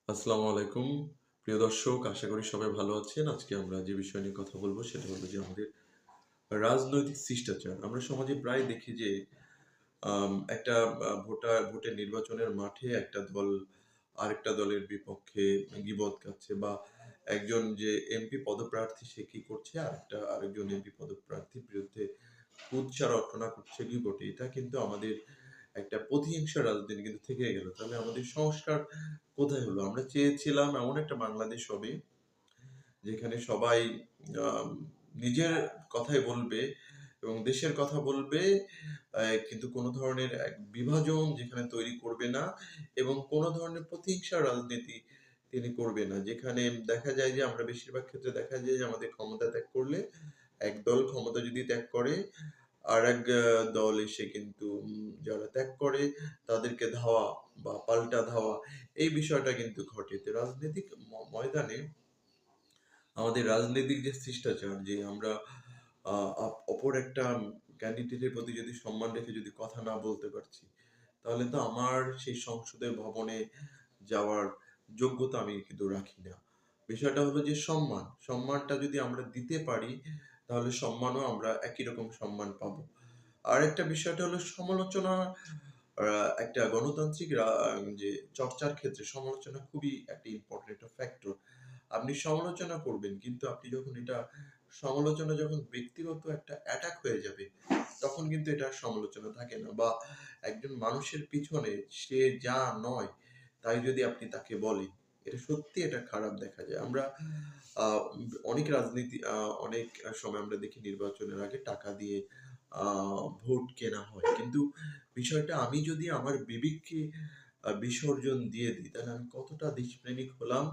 আসসালামু আলাইকুম। প্রিয় দর্শক, আশা করি সবাই ভালো আছেন। আজকে আমরা যে বিষয় নিয়ে কথা বলব সেটা হলো যে আমাদের রাজনৈতিক শিষ্টাচার। আমরা সমাজে প্রায় দেখি যে একটা ভোটের নির্বাচনের মাঠে একটা দল আরেকটা দলের বিপক্ষে গীবত গাচ্ছে, বা একজন যে এমপি পদপ্রার্থী সে কি করছে আরেকজন এমপি পদপ্রার্থীর বিরুদ্ধে কুৎসা রটনা করছে গীবটে। এটা কিন্তু আমাদের একটা প্রতিহিংসা রাজনীতি কিন্তু থেকে গেল। তাহলে আমাদের সংস্কার কোথায় হলো? আমরা চেয়েছিলাম এমন একটা বাংলাদেশ হবে যেখানে সবাই আম নিজের কথাই বলবে এবং দেশের কথা বলবে, কিন্তু কোনো ধরনের এক বিভাজন যেখানে তৈরি করবে না এবং কোনো ধরনের প্রতিহিংসার রাজনীতি তিনি করবে না। যেখানে দেখা যায় যে আমরা বেশিরভাগ ক্ষেত্রে দেখা যায় যে আমাদের ক্ষমতা ত্যাগ করলে একদল ক্ষমতা যদি ত্যাগ করে, আরেক দল এসে কিন্তু যারা ত্যাগ করে তাদেরকে ধাওয়া বা পাল্টা ধাওয়া, এই বিষয়টা কিন্তু ঘটে। তো রাজনৈতিক ময়দানে আমাদের রাজনৈতিক যে শিষ্টাচার, যে আমরা অপর একটা ক্যান্ডিডেটের প্রতি যদি সম্মান রেখে যদি কথা না বলতে পারছি, তাহলে তো আমার সেই সংসদের ভবনে যাওয়ার যোগ্যতা আমি কিন্তু রাখি না। বিষয়টা হলো যে সম্মানটা যদি আমরা দিতে পারি, তাহলে সম্মানও আমরা একই রকম সম্মান পাবো। আরেকটা বিষয়টা হলো সমালোচনা। একটা গণতান্ত্রিক যে চর্চার ক্ষেত্রে সমালোচনা খুবই একটা ইম্পর্টেন্ট একটা ফ্যাক্টর। আপনি সমালোচনা করবেন, কিন্তু আপনি যখন সমালোচনা যখন ব্যক্তিগত একটা অ্যাটাক হয়ে যাবে, তখন কিন্তু এটা আর সমালোচনা থাকে না। বা একজন মানুষের পিছনে সে যা নয় তাই যদি আপনি তাকে বলেন, এটা সত্যি এটা খারাপ দেখা যায়। আমরা আ অনেক সময় আমরা দেখি নির্বাচনের আগে টাকা দিয়ে আ ভোট কেনা হয়। কিন্তু বিষয়টা আমি যদি আমার বিবেককে বিসর্জন দিয়ে দিই, তাহলে আমি কতটা দেশপ্রেমিক হলাম,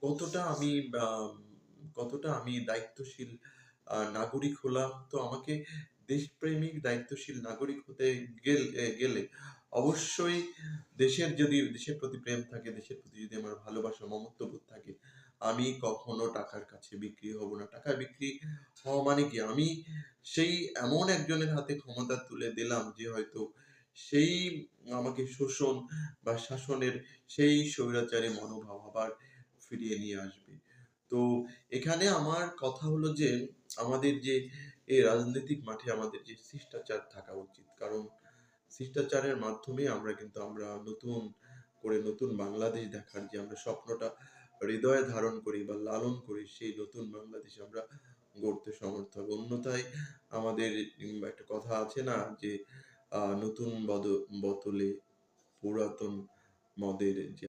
কতটা আমি আম কতটা আমি দায়িত্বশীল নাগরিক হলাম। তো আমাকে দেশপ্রেমিক দায়িত্বশীল নাগরিক হতে গেলে অবশ্যই দেশের প্রতি প্রেম থাকে, দেশের প্রতি যদি আমার ভালোবাসা, মমত্ববোধ থাকে, আমি কখনো টাকার কাছে বিক্রি হব না। টাকায় বিক্রি হওয়া মানে কি? আমি সেই এমন একজনের হাতে ক্ষমতা তুলে দিলাম যে হয়তো সেই আমাকে শোষণ বা শাসনের সেই স্বৈরাচারী মনোভাব আবার ফিরিয়ে নিয়ে আসবে। তো এখানে আমার কথা হলো যে আমাদের যে এই রাজনৈতিক মাঠে আমাদের যে শিষ্টাচার থাকা উচিত। কারণ শিষ্টাচারের মাধ্যমে আমরা নতুন করে নতুন বাংলাদেশ দেখার যে আমরা স্বপ্নটা হৃদয়ে ধারণ করি বা লালন করি, সেই নতুন বাংলাদেশ আমরা গড়তে সমর্থ হব। অন্যথায় আমাদের একটা কথা আছে না যে নতুন বোতলে পুরাতন মদের যে